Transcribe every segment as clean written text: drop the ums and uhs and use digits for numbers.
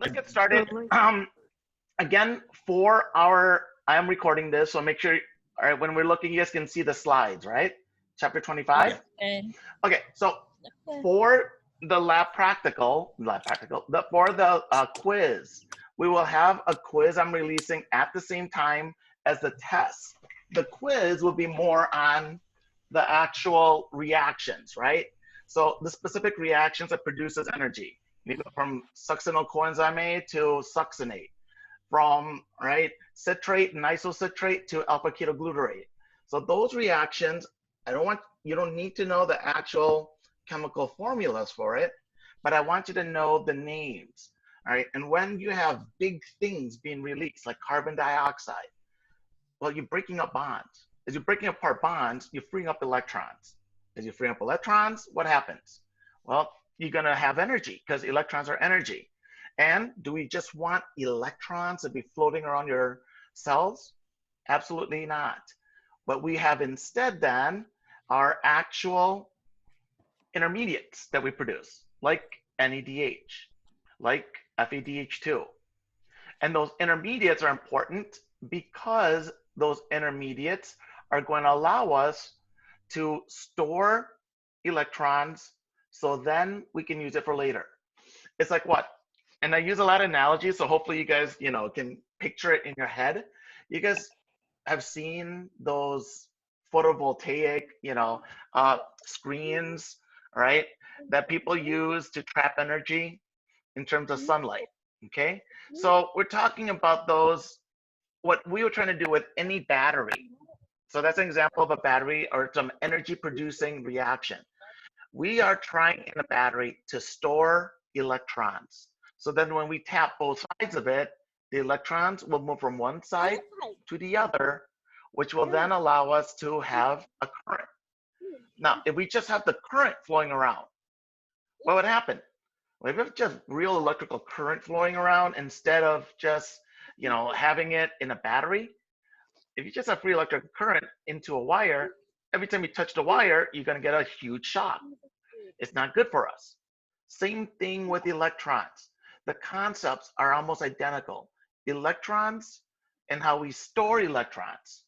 let's get started. Oh Again, I am recording this, so make sure, all right, when we're looking, you guys can see the slides, right? Chapter 25. Yes. And Okay, so for the for the quiz, we will have a quiz I'm releasing at the same time as the test. The quiz will be more on the actual reactions, right? So the specific reactions that produces energy, maybe from succinyl coenzyme A to succinate, from citrate and isocitrate to alpha ketoglutarate. So those reactions, you don't need to know the actual chemical formulas for it, but I want you to know the names. All right, and when you have big things being released like carbon dioxide, well, you're breaking up bonds. As you're breaking apart bonds, you're freeing up electrons. As you free up electrons, what happens? Well, you're gonna have energy because electrons are energy. And do we just want electrons to be floating around your cells? Absolutely not. But we have instead then our actual intermediates that we produce, like NADH, like FADH2. And those intermediates are important because those intermediates are going to allow us to store electrons so then we can use it for later. It's like what? And I use a lot of analogies, so hopefully you guys, can picture it in your head. You guys have seen those photovoltaic, screens, right, that people use to trap energy in terms of sunlight, okay? So we're talking about those, what we were trying to do with any battery. So that's an example of a battery or some energy producing reaction. We are trying in a battery to store electrons. So then when we tap both sides of it, the electrons will move from one side to the other, which will then allow us to have a current. Now, if we just have the current flowing around, what would happen? Well, if we have just real electrical current flowing around instead of just, having it in a battery, if you just have free electric current into a wire, every time you touch the wire, you're going to get a huge shock. It's not good for us. Same thing with electrons. The concepts are almost identical. Electrons and how we store electrons.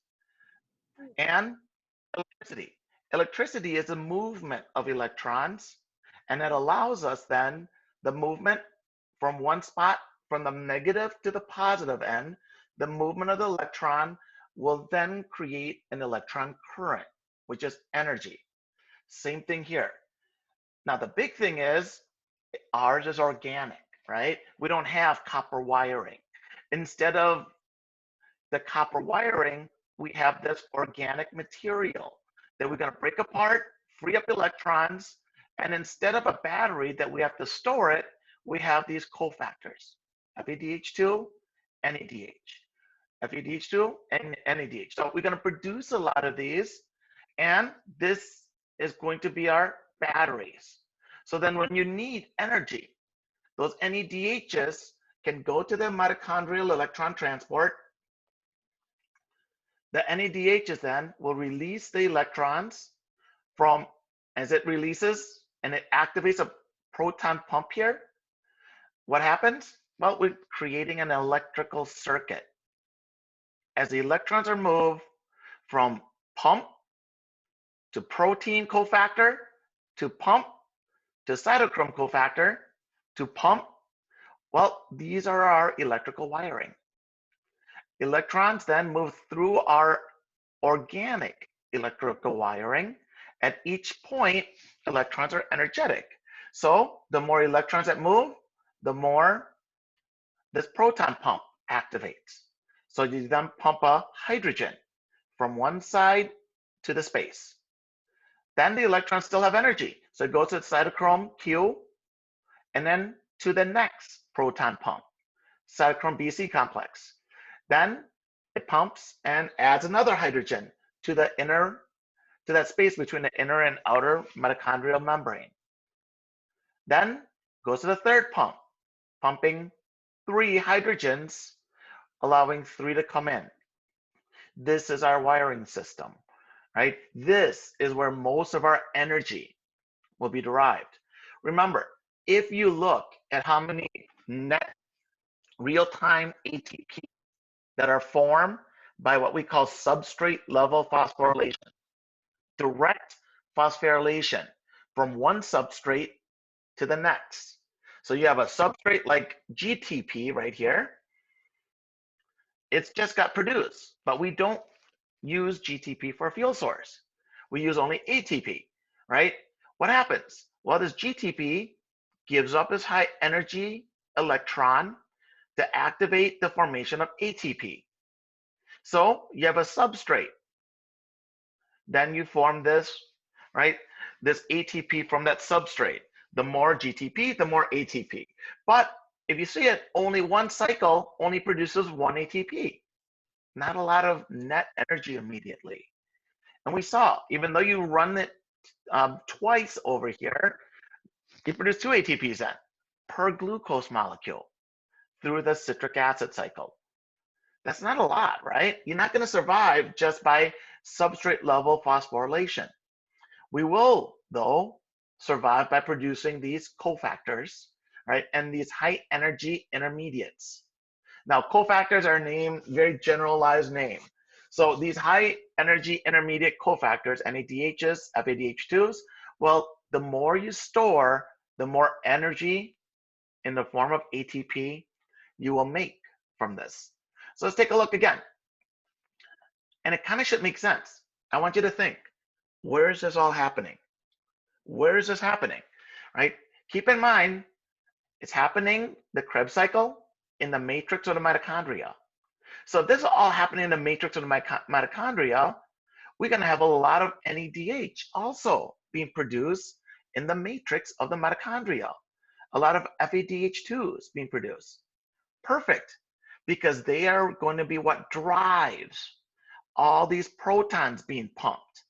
And electricity. Electricity is a movement of electrons, and that allows us then the movement from one spot, from the negative to the positive end. The movement of the electron will then create an electron current, which is energy. Same thing here. Now, the big thing is ours is organic, right? We don't have copper wiring. Instead of the copper wiring, we have this organic material that we're going to break apart, free up electrons, and instead of a battery that we have to store it, we have these cofactors, FADH2, NADH, FADH2, and NADH. So we're going to produce a lot of these, and this is going to be our batteries. So then when you need energy, those NADHs can go to the mitochondrial electron transport. The NADHs then will release the electrons from, as it releases and it activates a proton pump here. What happens? Well, we're creating an electrical circuit. As the electrons are moved from pump to protein cofactor to pump to cytochrome cofactor to pump, well, these are our electrical wiring. Electrons then move through our organic electrical wiring. At each point, electrons are energetic. So the more electrons that move, the more this proton pump activates. So you then pump a hydrogen from one side to the space. Then the electrons still have energy. So it goes to the cytochrome Q and then to the next proton pump, cytochrome BC complex. Then it pumps and adds another hydrogen to the inner, to that space between the inner and outer mitochondrial membrane. Then goes to the third pump, pumping 3 hydrogens, allowing 3 to come in. This is our wiring system, right? This is where most of our energy will be derived. Remember, if you look at how many net real-time ATP that are formed by what we call substrate level phosphorylation, direct phosphorylation from one substrate to the next. So you have a substrate like GTP right here. It's just got produced, but we don't use GTP for a fuel source. We use only ATP, right? What happens? Well, this GTP gives up its high energy electron to activate the formation of ATP. So you have a substrate. Then you form this, right? This ATP from that substrate. The more GTP, the more ATP. But if you see it, only one cycle only produces one ATP. Not a lot of net energy immediately. And we saw, even though you run it twice over here, you produce two ATPs then per glucose molecule through the citric acid cycle. That's not a lot, right? You're not going to survive just by substrate level phosphorylation. We will, though, survive by producing these cofactors, right? And these high energy intermediates. Now, cofactors are named, very generalized name. So these high energy intermediate cofactors, NADHs, FADH2s, well, the more you store, the more energy in the form of ATP you will make from this. So let's take a look again. And it kind of should make sense. I want you to think, where is this all happening? Where is this happening, right? Keep in mind, it's happening, the Krebs cycle, in the matrix of the mitochondria. So if this is all happening in the matrix of the mitochondria, we're going to have a lot of NADH also being produced in the matrix of the mitochondria. A lot of FADH2s being produced. Perfect, because they are going to be what drives all these protons being pumped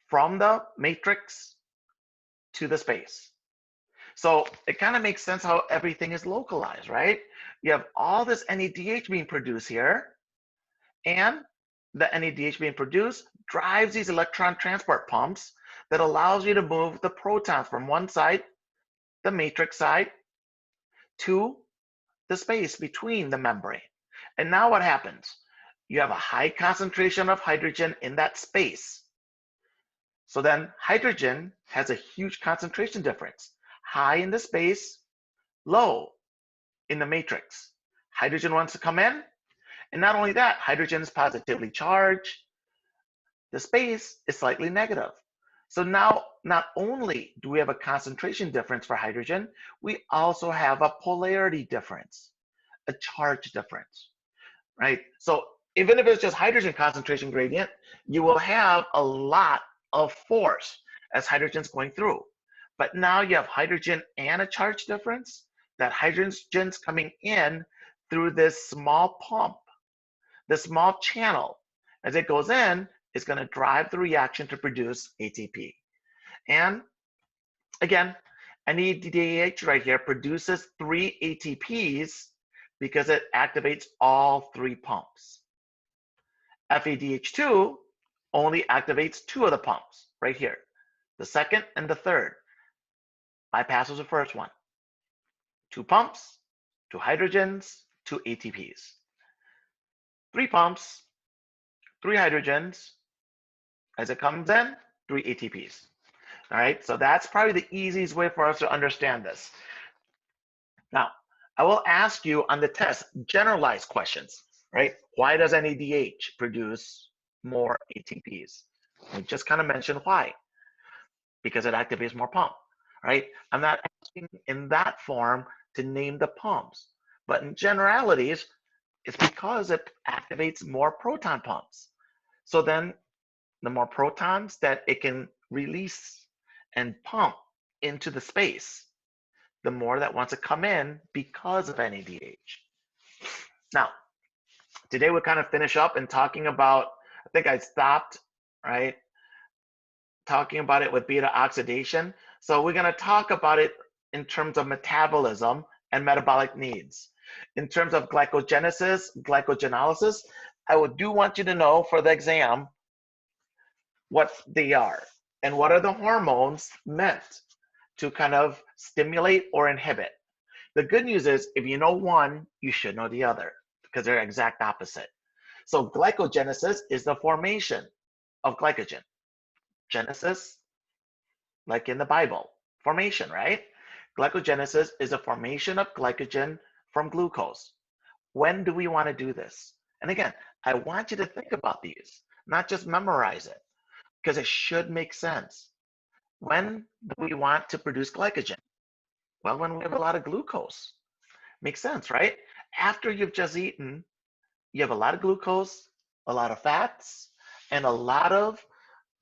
from the matrix to the space. So it kind of makes sense how everything is localized, right? You have all this NADH being produced here, and the NADH being produced drives these electron transport pumps that allows you to move the protons from one side, the matrix side, to the space between the membrane. And now what happens? You have a high concentration of hydrogen in that space. So then hydrogen has a huge concentration difference. High in the space, low in the matrix. Hydrogen wants to come in, and not only that, hydrogen is positively charged. The space is slightly negative. So now, not only do we have a concentration difference for hydrogen, we also have a polarity difference, a charge difference, right? So even if it's just hydrogen concentration gradient, you will have a lot of force as hydrogen's going through. But now you have hydrogen and a charge difference. That hydrogen's coming in through this small pump, this small channel. As it goes in, it's going to drive the reaction to produce ATP. And again, NADH right here produces 3 ATPs because it activates all 3 pumps. FADH2 only activates 2 of the pumps right here, the second and the third. Bypasses the first one. 2 pumps, 2 hydrogens, 2 ATPs. 3 pumps, 3 hydrogens. As it comes in, 3 ATPs. All right, so that's probably the easiest way for us to understand this. Now, I will ask you on the test generalized questions, right? Why does NADH produce more ATPs? We just kind of mentioned why. Because it activates more pump, right? I'm not asking in that form to name the pumps, but in generalities, it's because it activates more proton pumps. So then the more protons that it can release and pump into the space, the more that wants to come in because of NADH. Now, today we'll kind of finish up and talking about, I think I stopped, right? Talking about it with beta oxidation. So we're going to talk about it in terms of metabolism and metabolic needs. In terms of glycogenesis, glycogenolysis, I do want you to know for the exam what they are and what are the hormones meant to kind of stimulate or inhibit. The good news is if you know one, you should know the other because they're exact opposite. So glycogenesis is the formation of glycogen. Genesis, like in the Bible, formation, right? Glycogenesis is a formation of glycogen from glucose. When do we want to do this? And again, I want you to think about these, not just memorize it, because it should make sense. When do we want to produce glycogen? Well, when we have a lot of glucose. Makes sense, right? After you've just eaten, you have a lot of glucose, a lot of fats, and a lot of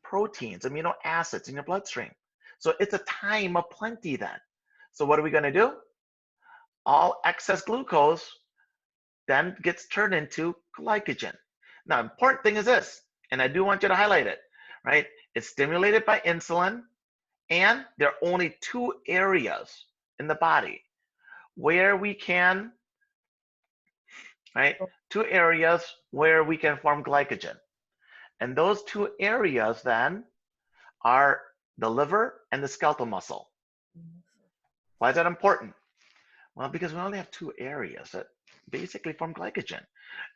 proteins, amino acids in your bloodstream. So it's a time of plenty then. So what are we going to do? All excess glucose then gets turned into glycogen. Now, important thing is this, and I do want you to highlight it, right? It's stimulated by insulin, and there are only two areas in the body where we can, right? Two areas where we can form glycogen. And those two areas then are the liver and the skeletal muscle. Why is that important? Well, because we only have two areas that basically form glycogen.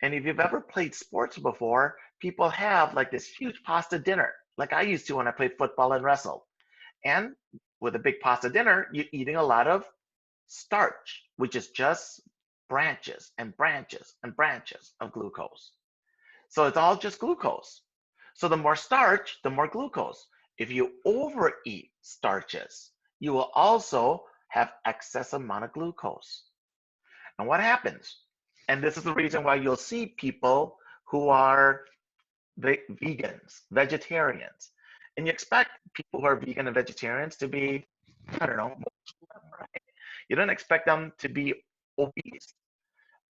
And if you've ever played sports before, people have like this huge pasta dinner, like I used to when I played football and wrestled. And with a big pasta dinner, you're eating a lot of starch, which is just branches and branches and branches of glucose. So it's all just glucose. So the more starch, the more glucose. If you overeat starches, you will also have excess amount of glucose. And what happens? And this is the reason why you'll see people who are vegans, vegetarians. And you expect people who are vegan and vegetarians to be, I don't know, right? You don't expect them to be obese,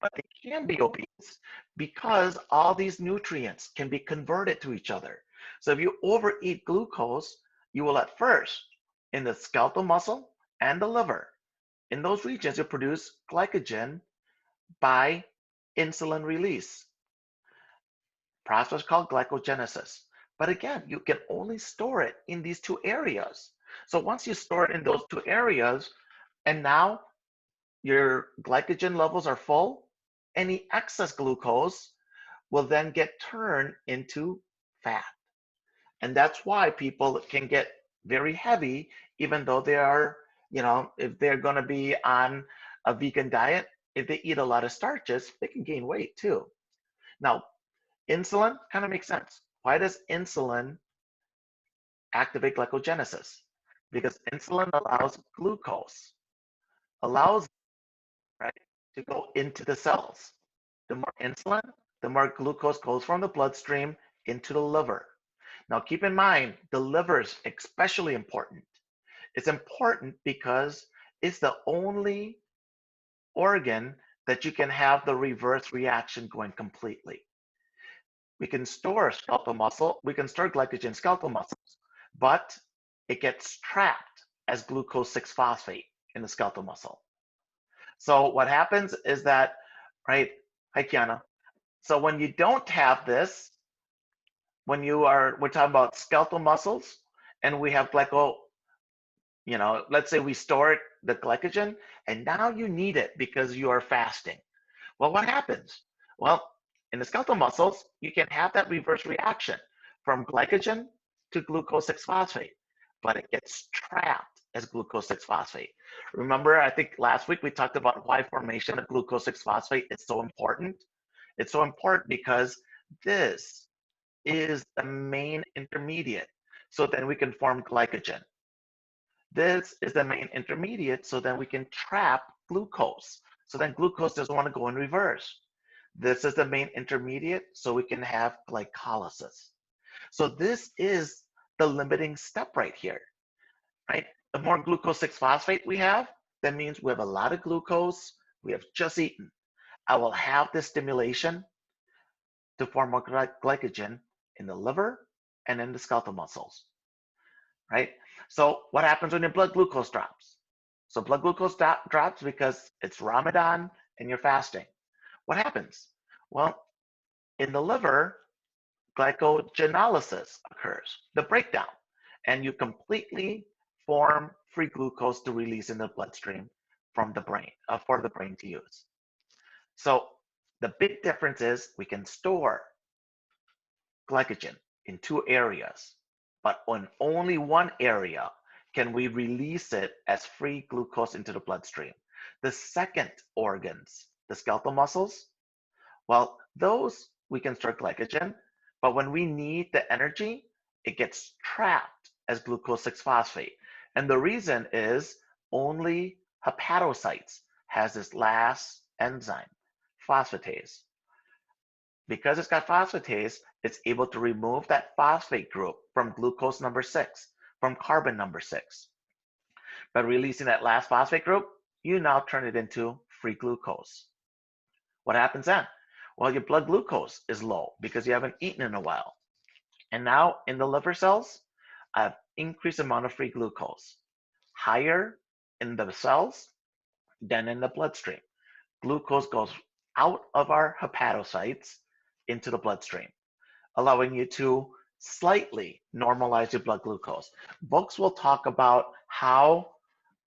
but they can be obese because all these nutrients can be converted to each other. So if you overeat glucose, you will at first, in the skeletal muscle and the liver, in those regions, you produce glycogen by insulin release, process called glycogenesis. But again, you can only store it in these two areas. So once you store it in those two areas, and now your glycogen levels are full, any excess glucose will then get turned into fat. And that's why people can get very heavy, even though they are, if they're going to be on a vegan diet, if they eat a lot of starches, they can gain weight too. Now, insulin kind of makes sense. Why does insulin activate glycogenesis? Because insulin allows, right, to go into the cells. The more insulin, the more glucose goes from the bloodstream into the liver. Now, keep in mind, the liver is especially important. It's important because it's the only organ that you can have the reverse reaction going completely. We can store skeletal muscle, we can store glycogen in skeletal muscles, but it gets trapped as glucose 6-phosphate in the skeletal muscle. So what happens is that, right, hi Kiana. So when you don't have this, we're talking about skeletal muscles and we have let's say we store the glycogen and now you need it because you are fasting. Well, what happens? Well, in the skeletal muscles, you can have that reverse reaction from glycogen to glucose 6-phosphate, but it gets trapped as glucose 6-phosphate. Remember, I think last week we talked about why formation of glucose 6-phosphate is so important. It's so important because this is the main intermediate. So then we can form glycogen. This is the main intermediate, so then we can trap glucose. So then glucose doesn't want to go in reverse. This is the main intermediate, so we can have glycolysis. So this is the limiting step right here, right? The more glucose 6-phosphate we have, that means we have a lot of glucose, we have just eaten. I will have this stimulation to form more glycogen in the liver and in the skeletal muscles, right? So what happens when your blood glucose drops? So blood glucose drops because it's Ramadan and you're fasting. What happens? Well, in the liver, glycogenolysis occurs, the breakdown, and you completely form free glucose to release in the bloodstream from the brain, for the brain to use. So the big difference is we can store glycogen in two areas, but on only one area can we release it as free glucose into the bloodstream. The second organs, the skeletal muscles, well, those we can store glycogen, but when we need the energy, it gets trapped as glucose 6-phosphate. And the reason is only hepatocytes has this last enzyme, phosphatase. Because it's got phosphatase, it's able to remove that phosphate group from glucose number 6, from carbon number 6. By releasing that last phosphate group, you now turn it into free glucose. What happens then? Well, your blood glucose is low because you haven't eaten in a while. And now in the liver cells, I have increased amount of free glucose, higher in the cells than in the bloodstream. Glucose goes out of our hepatocytes into the bloodstream, allowing you to slightly normalize your blood glucose. Books will talk about how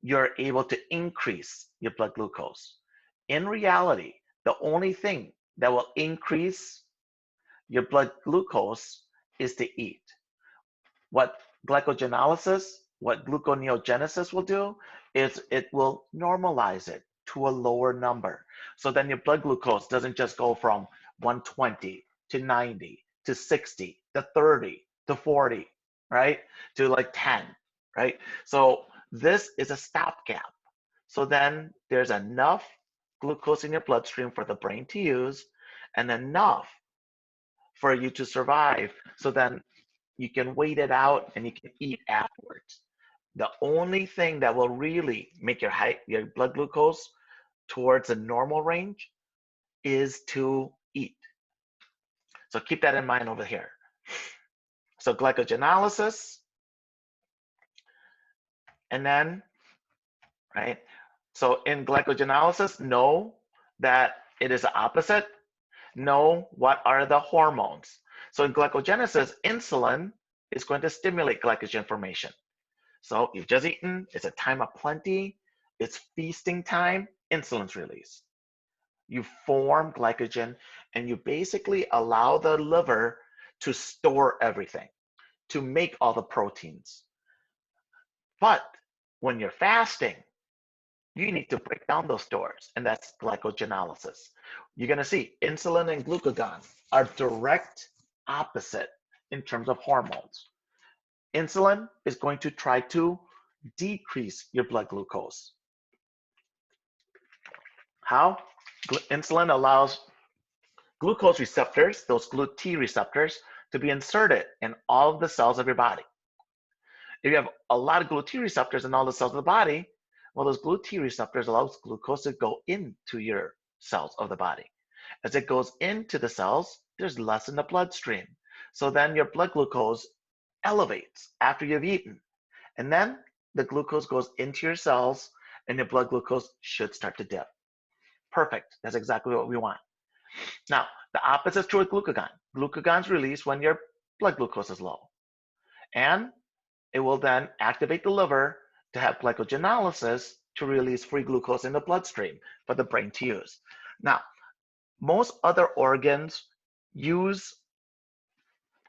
you're able to increase your blood glucose. In reality, the only thing that will increase your blood glucose is to eat. What glycogenolysis, what gluconeogenesis will do is it will normalize it to a lower number. So then your blood glucose doesn't just go from 120 to 90 to 60 to 30 to 40, right? To like 10, right? So this is a stopgap. So then there's enough glucose in your bloodstream for the brain to use and enough for you to survive. So then you can wait it out and you can eat afterwards. The only thing that will really make your blood glucose towards a normal range is to eat. So keep that in mind over here. So glycogenolysis, and then, right? So in glycogenolysis, know that it is the opposite. Know what are the hormones. So in glycogenesis, insulin is going to stimulate glycogen formation. So you've just eaten, it's a time of plenty, it's feasting time, insulin's released. You form glycogen and you basically allow the liver to store everything, to make all the proteins. But when you're fasting, you need to break down those stores, and that's glycogenolysis. You're going to see insulin and glucagon are direct opposite in terms of hormones. Insulin is going to try to decrease your blood glucose. How? Insulin allows glucose receptors, those GLUT receptors, to be inserted in all of the cells of your body. If you have a lot of GLUT receptors in all the cells of the body, well, those GLUT receptors allows glucose to go into your cells of the body. As it goes into the cells, there's less in the bloodstream. So then your blood glucose elevates after you've eaten. And then the glucose goes into your cells and your blood glucose should start to dip. Perfect. That's exactly what we want. Now, the opposite is true with glucagon. Glucagon's released when your blood glucose is low. And it will then activate the liver to have glycogenolysis to release free glucose in the bloodstream for the brain to use. Now, most other organs use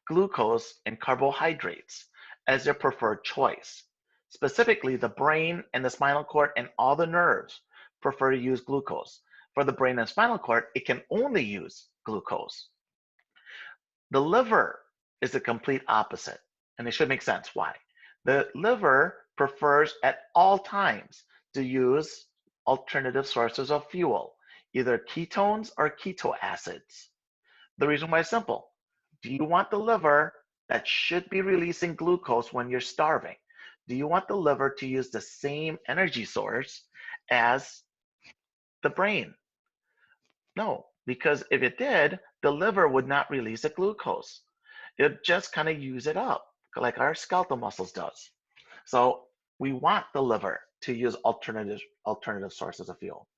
glucose and carbohydrates as their preferred choice. Specifically, the brain and the spinal cord and all the nerves prefer to use glucose. For the brain and spinal cord, it can only use glucose. The liver is the complete opposite, and it should make sense why. The liver prefers at all times to use alternative sources of fuel, either ketones or keto acids. The reason why is simple. Do you want the liver that should be releasing glucose when you're starving? Do you want the liver to use the same energy source as the brain? No, because if it did, the liver would not release the glucose. It would just kind of use it up, like our skeletal muscles does. So we want the liver to use alternative sources of fuel.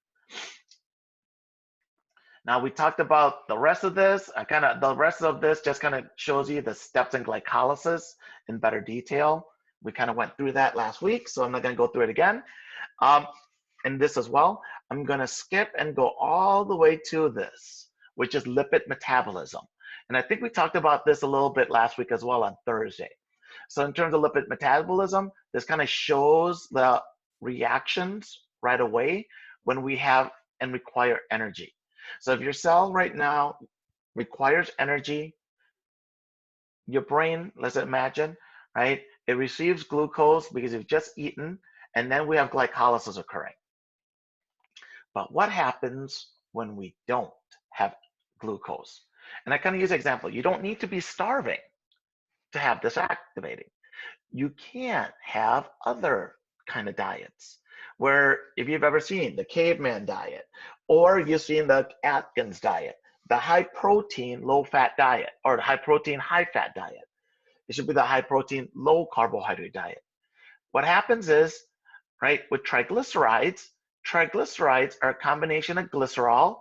Now we talked about the rest of this. The rest of this just kind of shows you the steps in glycolysis in better detail. We kind of went through that last week, so I'm not going to go through it again. and this as well. I'm going to skip and go all the way to this, which is lipid metabolism. And I think we talked about this a little bit last week as well on Thursday. So in terms of lipid metabolism, this kind of shows the reactions right away when we have and require energy. So if your cell right now requires energy, your brain, let's imagine, right? It receives glucose because you've just eaten, and then we have glycolysis occurring. But what happens when we don't have glucose? And I kind of use an example. You don't need to be starving to have this activating. You can have other kind of diets where if you've ever seen the caveman diet, or you've seen the Atkins diet, the high protein, low fat diet, or the high protein, high fat diet. It should be the high protein, low carbohydrate diet. What happens is, right, with triglycerides, triglycerides are a combination of glycerol,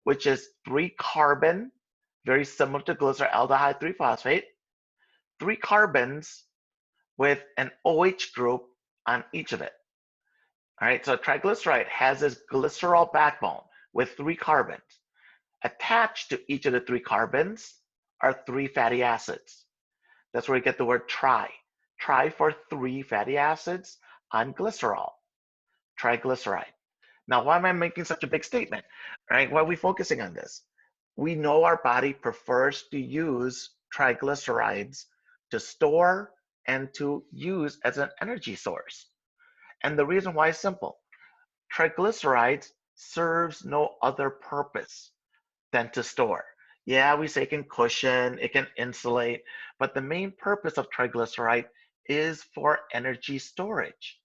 which is 3-carbon, very similar to glyceraldehyde 3-phosphate, 3 carbons with an OH group on each of it. All right, so a triglyceride has this glycerol backbone with 3 carbons. Attached to each of the 3 carbons are 3 fatty acids. That's where we get the word tri. Tri for 3 fatty acids on glycerol, triglyceride. Now, why am I making such a big statement? All right, why are we focusing on this? We know our body prefers to use triglycerides to store and to use as an energy source. And the reason why is simple. Triglycerides serves no other purpose than to store. Yeah, we say it can cushion, it can insulate, but the main purpose of triglyceride is for energy storage.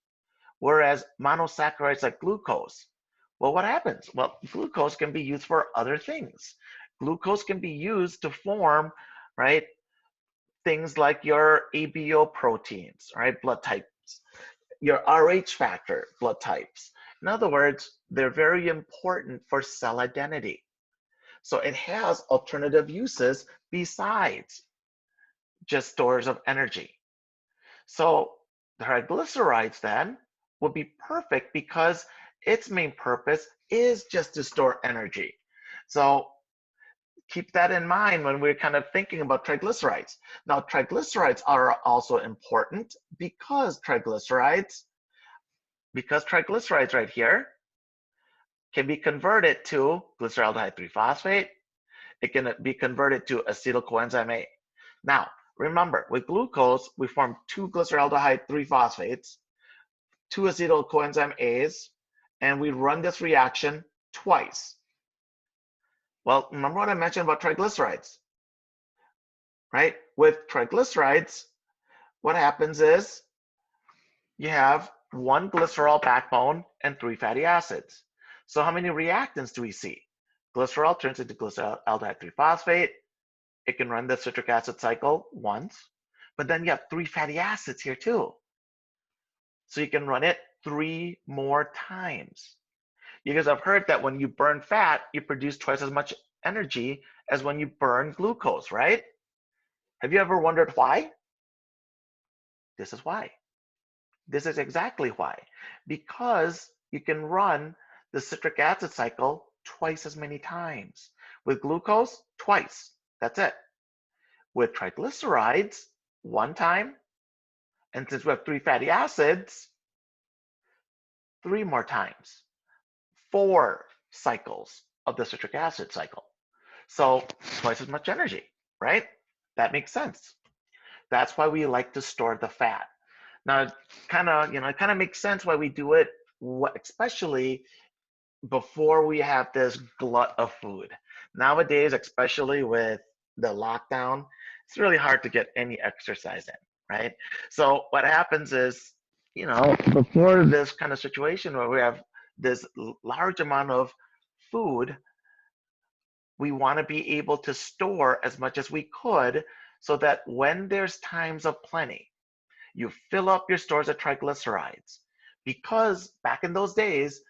Whereas monosaccharides like glucose, well, what happens? Well, glucose can be used for other things. Glucose can be used to form, right, things like your ABO proteins, right, blood types, your RH factor blood types. In other words, they're very important for cell identity. So it has alternative uses besides just stores of energy. So the triglycerides then would be perfect because its main purpose is just to store energy. So keep that in mind when we're kind of thinking about triglycerides. Now, triglycerides are also important because triglycerides right here can be converted to glyceraldehyde 3-phosphate. It can be converted to acetyl coenzyme A. Now, remember, with glucose, we form 2 glyceraldehyde 3-phosphates, 2 acetyl coenzyme A's, and we run this reaction twice. Well, remember what I mentioned about triglycerides, right? With triglycerides, what happens is you have 1 glycerol backbone and 3 fatty acids. So how many reactants do we see? Glycerol turns into glyceraldehyde 3-phosphate. It can run the citric acid cycle once, but then you have 3 fatty acids here too. So you can run it 3 more times. You guys have heard that when you burn fat, you produce twice as much energy as when you burn glucose, right? Have you ever wondered why? This is why. This is exactly why. Because you can run the citric acid cycle twice as many times. With glucose, twice. That's it. With triglycerides, 1 time. And since we have 3 fatty acids, 3 more times. 4 cycles of the citric acid cycle. So twice as much energy, right? That makes sense. That's why we like to store the fat. Now, it kind of makes sense why we do it, especially before we have this glut of food. Nowadays, especially with the lockdown, it's really hard to get any exercise in, right? So what happens is, before this kind of situation where we have this large amount of food, we want to be able to store as much as we could so that when there's times of plenty, you fill up your stores of triglycerides. Because back in those days,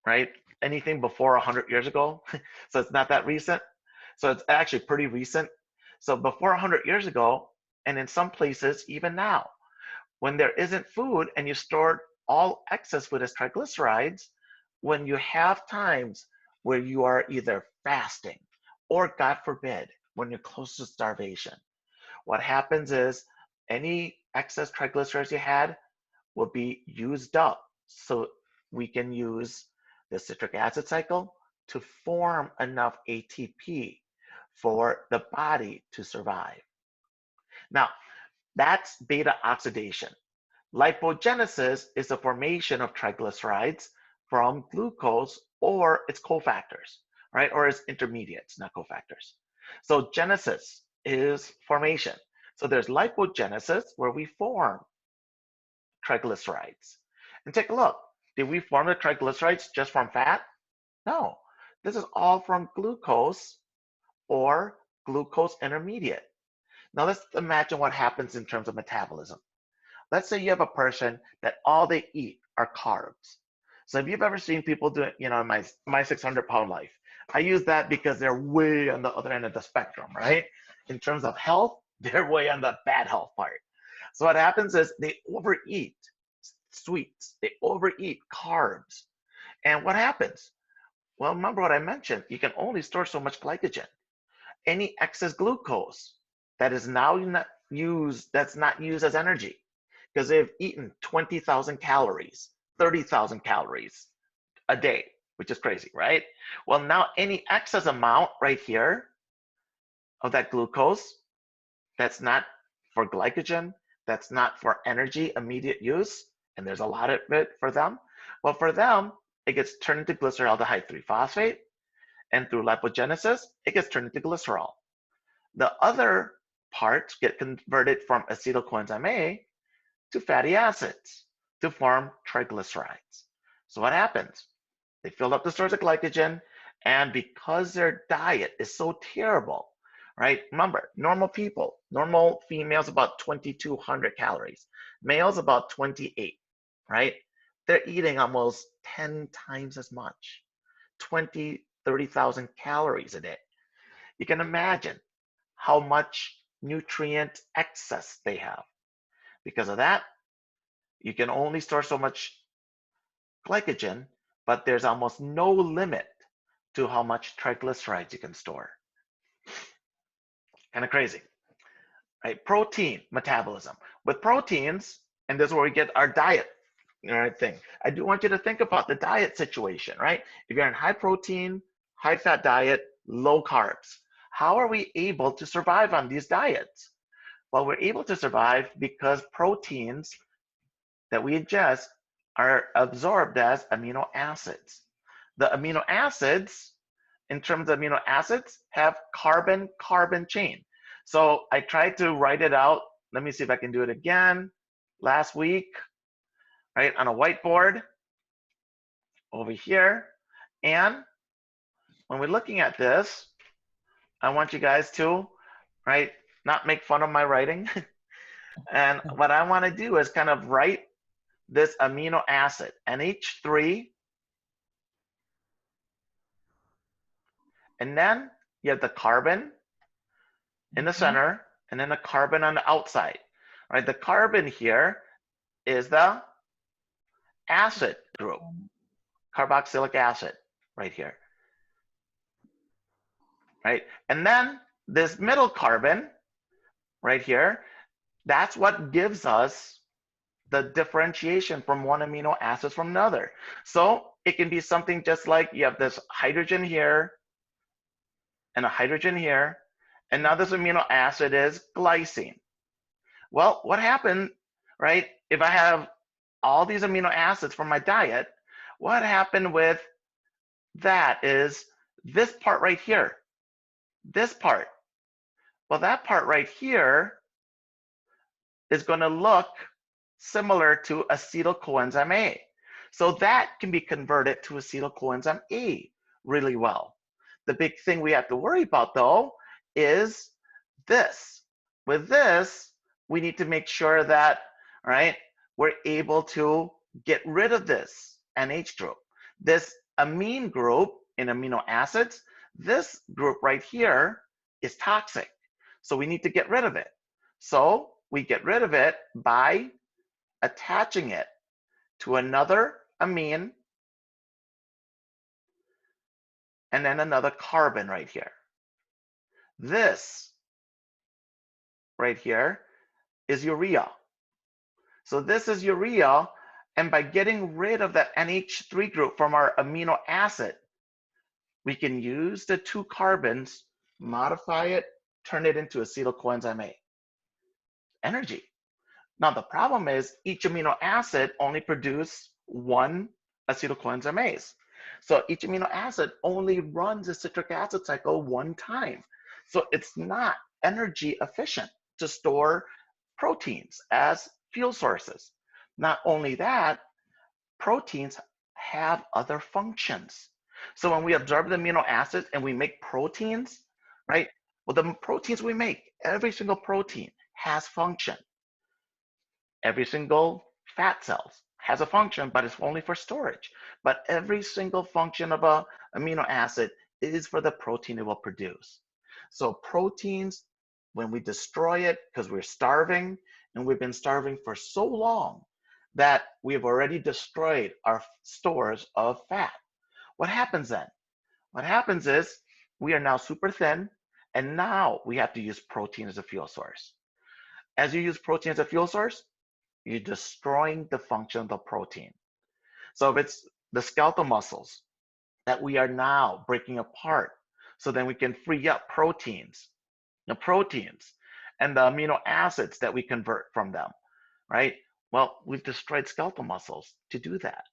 right, anything before 100 years ago, so it's not that recent, so it's actually pretty recent. So before 100 years ago, and in some places even now, when there isn't food and you store all excess with its triglycerides when you have times where you are either fasting or, God forbid, when you're close to starvation. What happens is any excess triglycerides you had will be used up. So we can use the citric acid cycle to form enough ATP for the body to survive. Now, that's beta oxidation. Lipogenesis is the formation of triglycerides from glucose or its cofactors, right? Or its intermediates, not cofactors. So genesis is formation. So there's lipogenesis where we form triglycerides. And take a look. Did we form the triglycerides just from fat? No. This is all from glucose or glucose intermediate. Now let's imagine what happens in terms of metabolism. Let's say you have a person that all they eat are carbs. So if you've ever seen people do it, in my 600-pound life, I use that because they're way on the other end of the spectrum, right? In terms of health, they're way on the bad health part. So what happens is they overeat sweets, they overeat carbs. And what happens? Well, remember what I mentioned, you can only store so much glycogen. Any excess glucose that is now not used, that's not used as energy, because they've eaten 20,000 calories, 30,000 calories a day, which is crazy, right? Well, now any excess amount right here of that glucose, that's not for glycogen, that's not for energy, immediate use, and there's a lot of it for them. Well, for them, it gets turned into glyceraldehyde 3-phosphate, and through lipogenesis, it gets turned into glycerol. The other parts get converted from acetyl coenzyme A to fatty acids to form triglycerides. So what happens? They fill up the stores of glycogen, and because their diet is so terrible, right? Remember, normal people, normal females about 2,200 calories, males about 28, right? They're eating almost 10 times as much, 20, 30,000 calories a day. You can imagine how much nutrient excess they have. Because of that, you can only store so much glycogen, but there's almost no limit to how much triglycerides you can store. Kind of crazy, right? Protein metabolism. With proteins, and this is where we get our diet, thing. I do want you to think about the diet situation, right? If you're in high protein, high fat diet, low carbs, how are we able to survive on these diets? Well, we're able to survive because proteins that we ingest are absorbed as amino acids. The amino acids, in terms of amino acids, have carbon-carbon chain. So I tried to write it out. Let me see if I can do it again. Last week, right, on a whiteboard over here. And when we're looking at this, I want you guys to, right, not make fun of my writing. And what I want to do is kind of write this amino acid, NH3, and then you have the carbon in the center, and then the carbon on the outside. Right, the carbon here is the acid group, carboxylic acid, right here. Right, and then this middle carbon, right here, that's what gives us the differentiation from one amino acid from another. So it can be something just like you have this hydrogen here and a hydrogen here, and now this amino acid is glycine. Well, what happened, right? If I have all these amino acids from my diet, what happened with that is this part right here, this part. Well, that part right here is going to look similar to acetyl coenzyme A. So that can be converted to acetyl coenzyme A really well. The big thing we have to worry about, though, is this. With this, we need to make sure that, right, we're able to get rid of this NH group. This amine group in amino acids, this group right here is toxic. So we need to get rid of it. So we get rid of it by attaching it to another amine, and then another carbon right here. This right here is urea. So this is urea, and by getting rid of that NH3 group from our amino acid, we can use the 2 carbons, modify it, turn it into acetyl coenzyme A. Energy. Now the problem is each amino acid only produces 1 acetyl coenzyme A's. So each amino acid only runs the citric acid cycle 1 time. So it's not energy efficient to store proteins as fuel sources. Not only that, proteins have other functions. So when we absorb the amino acids and we make proteins, right? Well, the proteins we make, every single protein has function. Every single fat cells has a function, but it's only for storage. But every single function of an amino acid is for the protein it will produce. So proteins, when we destroy it, because we're starving, and we've been starving for so long that we've already destroyed our stores of fat. What happens then? What happens is we are now super thin, and now we have to use protein as a fuel source. As you use protein as a fuel source, you're destroying the function of the protein. So if it's the skeletal muscles that we are now breaking apart, so then we can free up proteins, the proteins, and the amino acids that we convert from them, right? Well, we've destroyed skeletal muscles to do that.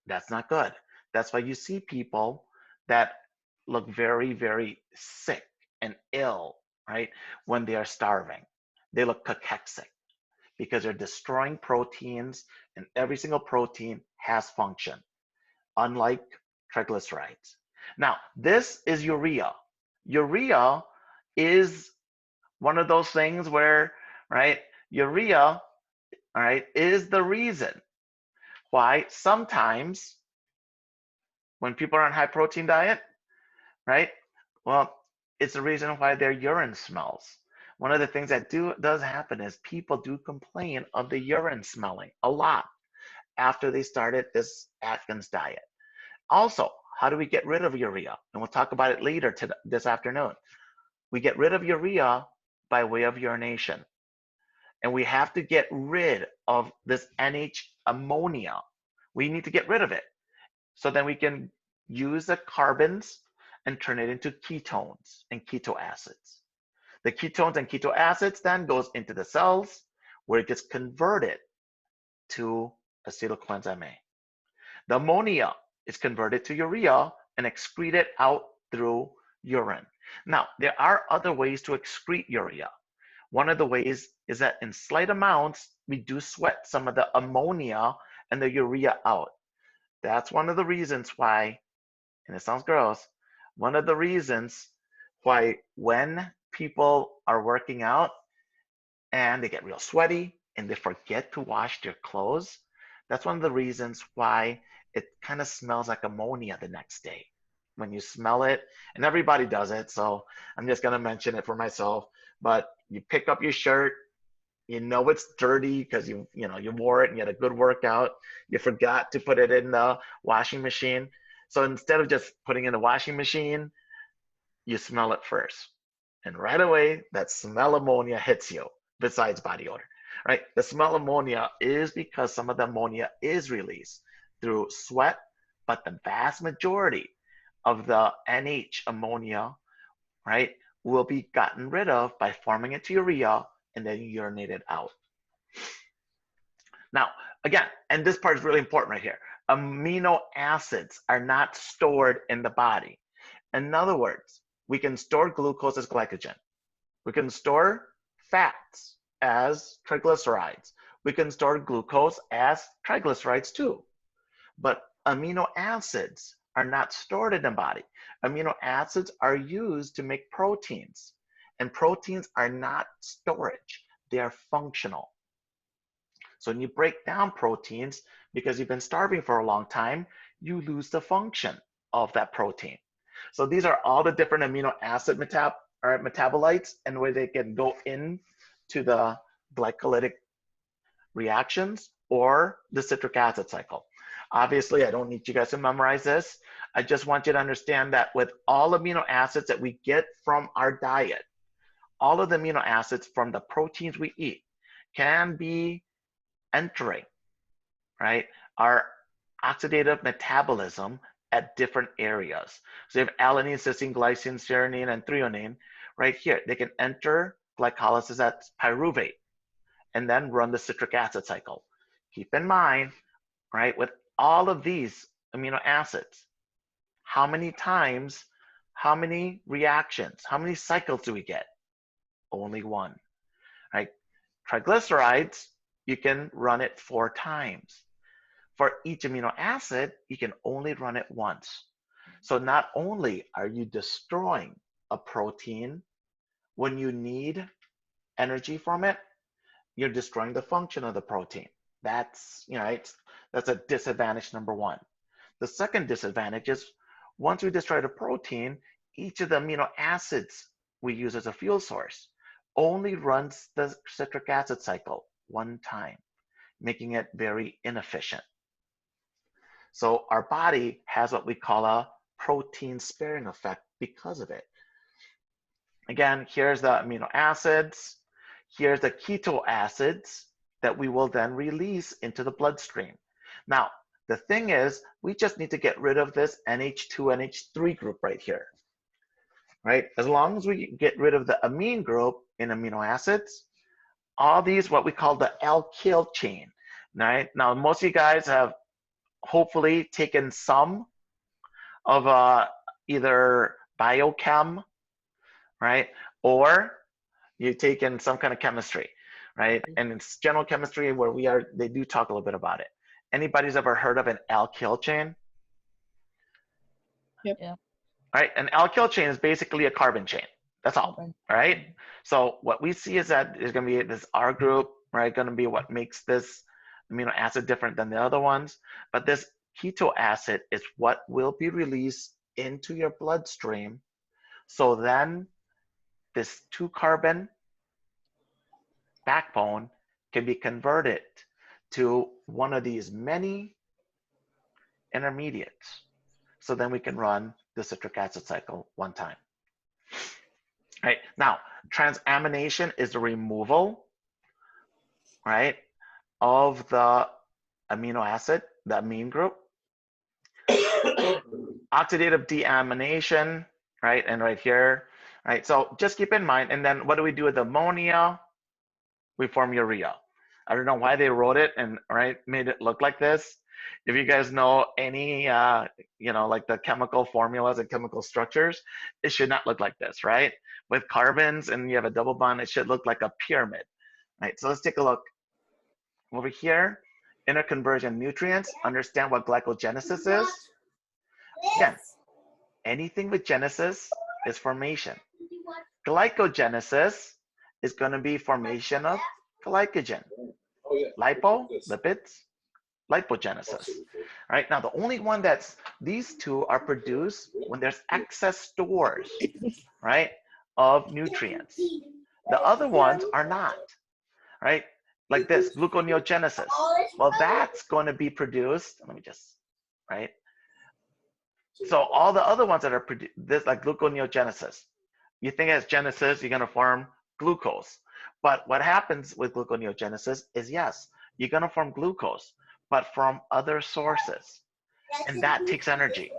That's not good. That's why you see people that look very, very sick and ill, right? When they are starving. They look cachexic because they're destroying proteins, and every single protein has function, unlike triglycerides. Now, this is urea. Urea is one of those things where, right, urea, all right, is the reason why sometimes when people are on high protein diet, right, well, it's the reason why their urine smells. One of the things that does happen is people do complain of the urine smelling a lot after they started this Atkins diet. Also, how do we get rid of urea? And we'll talk about it later this afternoon. We get rid of urea by way of urination. And we have to get rid of this NH ammonia. We need to get rid of it. So then we can use the carbons and turn it into ketones and keto acids. The ketones and keto acids then goes into the cells where it gets converted to acetyl coenzyme A. The ammonia is converted to urea and excreted out through urine. Now, there are other ways to excrete urea. One of the ways is that in slight amounts, we do sweat some of the ammonia and the urea out. That's one of the reasons why, and it sounds gross, one of the reasons why when people are working out and they get real sweaty and they forget to wash their clothes, that's one of the reasons why it kind of smells like ammonia the next day. When you smell it, and everybody does it, so I'm just gonna mention it for myself, but you pick up your shirt, you know it's dirty because you wore it and you had a good workout, you forgot to put it in the washing machine. So instead of just putting it in the washing machine, you smell it first. And right away, that smell ammonia hits you, besides body odor, right? The smell ammonia is because some of the ammonia is released through sweat, but the vast majority of the NH ammonia, right, will be gotten rid of by forming it to urea and then urinated out. Now, again, and this part is really important right here, amino acids are not stored in the body. In other words, we can store glucose as glycogen. We can store fats as triglycerides. We can store glucose as triglycerides too. But amino acids are not stored in the body. Amino acids are used to make proteins. And proteins are not storage. They are functional. So when you break down proteins, because you've been starving for a long time, you lose the function of that protein. So these are all the different amino acid metabolites and where they can go into the glycolytic reactions or the citric acid cycle. Obviously, I don't need you guys to memorize this. I just want you to understand that with all amino acids that we get from our diet, all of the amino acids from the proteins we eat can be entering, right, our oxidative metabolism at different areas. So you have alanine, cysteine, glycine, serine, and threonine right here. They can enter glycolysis at pyruvate and then run the citric acid cycle. Keep in mind, right, with all of these amino acids, how many times, how many reactions, how many cycles do we get? Only one, right? Triglycerides, you can run it 4 times. For each amino acid, you can only run it once. So not only are you destroying a protein when you need energy from it, you're destroying the function of the protein. That's, that's a disadvantage number 1. The second disadvantage is once we destroy the protein, each of the amino acids we use as a fuel source only runs the citric acid cycle 1 time, making it very inefficient. So our body has what we call a protein sparing effect because of it. Again, here's the amino acids. Here's the keto acids that we will then release into the bloodstream. Now, the thing is, we just need to get rid of this NH2, NH3 group right here, right? As long as we get rid of the amine group in amino acids, all these, what we call the alkyl chain, right? Now, most of you guys have hopefully taken some of either biochem, right? Or you've taken some kind of chemistry, right? And it's general chemistry where they do talk a little bit about it. Anybody's ever heard of an alkyl chain? Yep. Yeah. All right, an alkyl chain is basically a carbon chain. That's all, all right? So what we see is that there's gonna be this R group, right? Gonna be what makes this amino acid different than the other ones. But this keto acid is what will be released into your bloodstream. So then this 2-carbon backbone can be converted to one of these many intermediates. So then we can run the citric acid cycle 1 time. Right, now, transamination is the removal, right, of the amino acid, the amine group. Oxidative deamination, right, and right here, right? So just keep in mind, and then what do we do with ammonia? We form urea. I don't know why they wrote it and made it look like this. If you guys know any, like the chemical formulas and chemical structures, it should not look like this, right? With carbons and you have a double bond, it should look like a pyramid, right? So let's take a look over here. Interconversion nutrients. Understand what glycogenesis is. Again, anything with genesis is formation. Glycogenesis is going to be formation of glycogen. Lipo, lipids, lipogenesis. All right, now the only one these two are produced when there's excess stores, right, of nutrients. The other ones are not, right? Like this, gluconeogenesis. Well, that's going to be produced, let me just, right? So all the other ones that are produced, this like gluconeogenesis, you think as genesis, you're going to form glucose. But what happens with gluconeogenesis is, yes, you're going to form glucose, but from other sources. And that takes energy.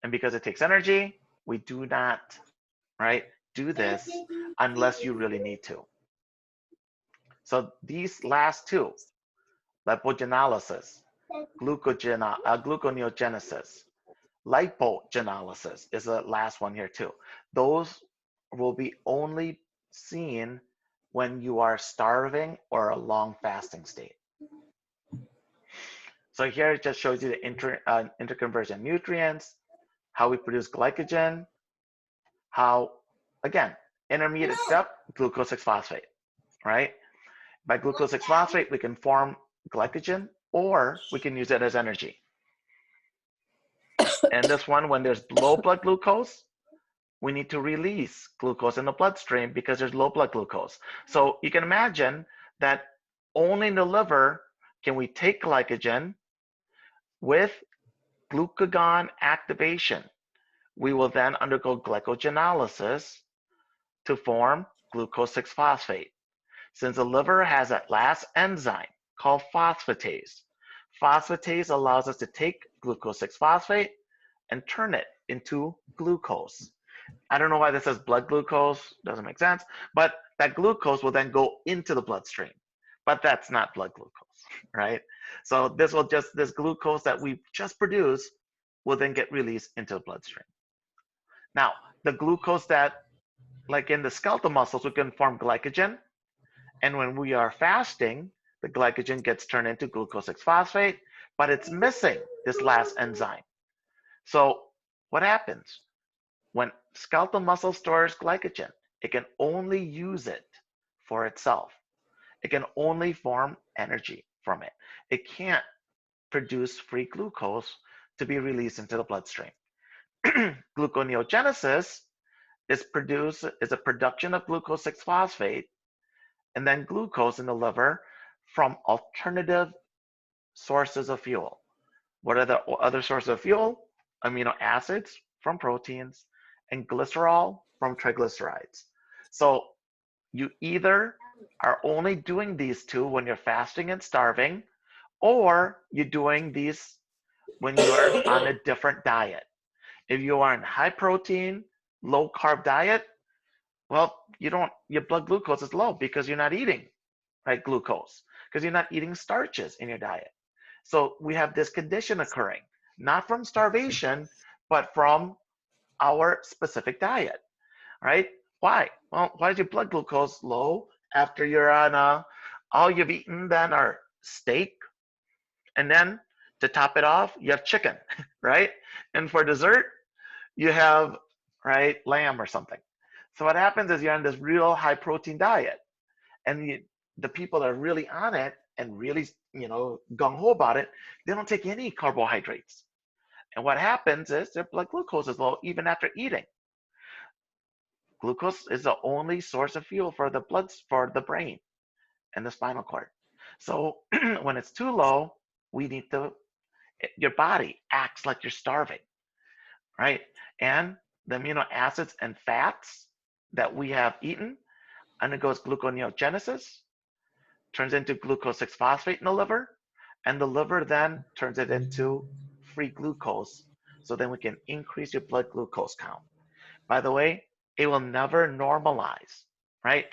And because it takes energy, we do not, do this unless you really need to. So these last two, lipogenolysis, gluconeogenesis, lipogenolysis is the last one here too. Those will be only seen when you are starving or a long fasting state. So here it just shows you the interconversion nutrients, how we produce glycogen, how, again, intermediate step, glucose 6-phosphate, right? By glucose 6-phosphate, we can form glycogen or we can use it as energy. And this one, when there's low blood glucose, we need to release glucose in the bloodstream because there's low blood glucose. So you can imagine that only in the liver can we take glycogen with glucagon activation? We will then undergo glycogenolysis to form glucose 6-phosphate. Since the liver has that last enzyme called phosphatase, phosphatase allows us to take glucose 6-phosphate and turn it into glucose. I don't know why this says blood glucose, doesn't make sense, but that glucose will then go into the bloodstream. But that's not blood glucose, right? So this glucose that we just produced will then get released into the bloodstream. Now, the glucose that, like in the skeletal muscles, we can form glycogen. And when we are fasting, the glycogen gets turned into glucose 6-phosphate, but it's missing this last enzyme. So what happens? When skeletal muscle stores glycogen, it can only use it for itself. It can only form energy from it. It can't produce free glucose to be released into the bloodstream. Gluconeogenesis is a production of glucose 6-phosphate and then glucose in the liver from alternative sources of fuel. What are the other sources of fuel? Amino acids from proteins and glycerol from triglycerides. So you either are only doing these two when you're fasting and starving, or you're doing these when you are on a different diet. If you are on high protein, low carb diet, well, your blood glucose is low because you're not eating, right, glucose, because you're not eating starches in your diet. So we have this condition occurring, not from starvation, but from our specific diet, right? Why? Well, why is your blood glucose low after you're on all you've eaten then are steak, and then to top it off, you have chicken, right? And for dessert, you have, right, lamb or something. So what happens is you're on this real high protein diet, and the people that are really on it and really, gung ho about it, they don't take any carbohydrates. And what happens is their blood glucose is low even after eating. Glucose is the only source of fuel for the brain and the spinal cord. So when it's too low, your body acts like you're starving, right? And the amino acids and fats that we have eaten undergoes gluconeogenesis, turns into glucose 6-phosphate in the liver, and the liver then turns it into free glucose. So then we can increase your blood glucose count. By the way, it will never normalize, right?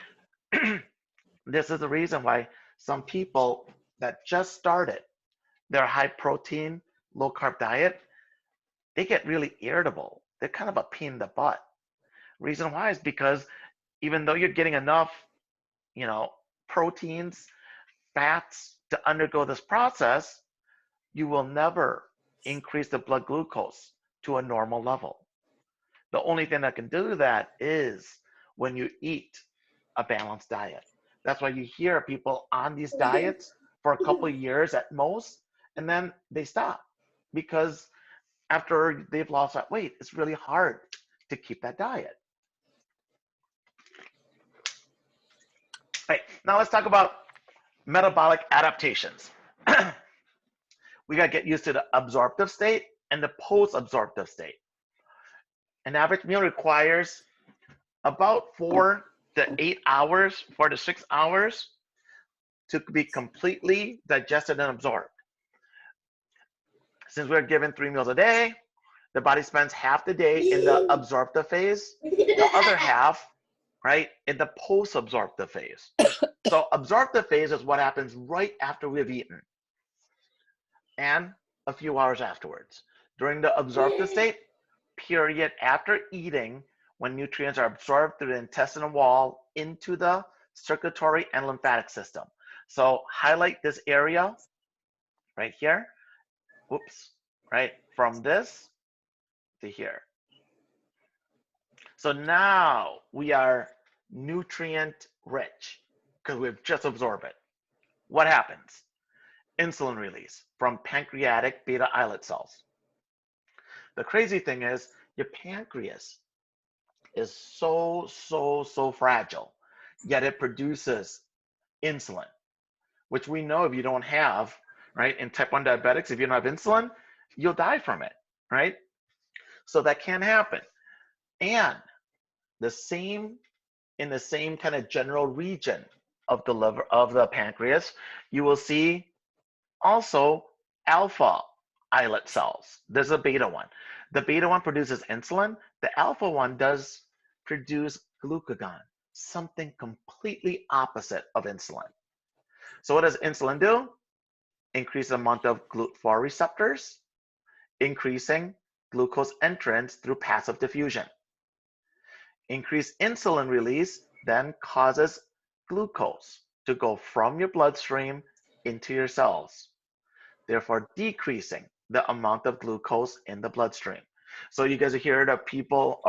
This is the reason why some people that just started their high protein, low carb diet, they get really irritable. They're kind of a pain in the butt. Reason why is because even though you're getting enough, proteins, fats to undergo this process, you will never increase the blood glucose to a normal level. The only thing that can do that is when you eat a balanced diet. That's why you hear people on these diets for a couple of years at most, and then they stop because after they've lost that weight, it's really hard to keep that diet. Right, now let's talk about metabolic adaptations. We got to get used to the absorptive state and the post-absorptive state. An average meal requires about 4 to 8 hours, 4 to 6 hours to be completely digested and absorbed. Since we're given 3 meals a day, the body spends half the day in the absorptive phase, the other half, right, in the post-absorptive phase. So absorptive phase is what happens right after we've eaten and a few hours afterwards. During the absorptive state, period after eating, when nutrients are absorbed through the intestinal wall into the circulatory and lymphatic system. So highlight this area right here. Whoops, right? From this to here. So now we are nutrient rich because we've just absorbed it. What happens? Insulin release from pancreatic beta islet cells. The crazy thing is your pancreas is so fragile, yet it produces insulin. which we know if you don't have, right, in type 1 diabetics, if you don't have insulin, you'll die from it, right? So that can happen. And the same, in the same kind of general region of the liver, of the pancreas, you will see also alpha islet cells. There's a beta one. The beta one produces insulin. The alpha one does produce glucagon, something completely opposite of insulin. So what does insulin do? Increase the amount of GLUT4 receptors, increasing glucose entrance through passive diffusion. Increased insulin release then causes glucose to go from your bloodstream into your cells, therefore decreasing the amount of glucose in the bloodstream. So you guys have heard of people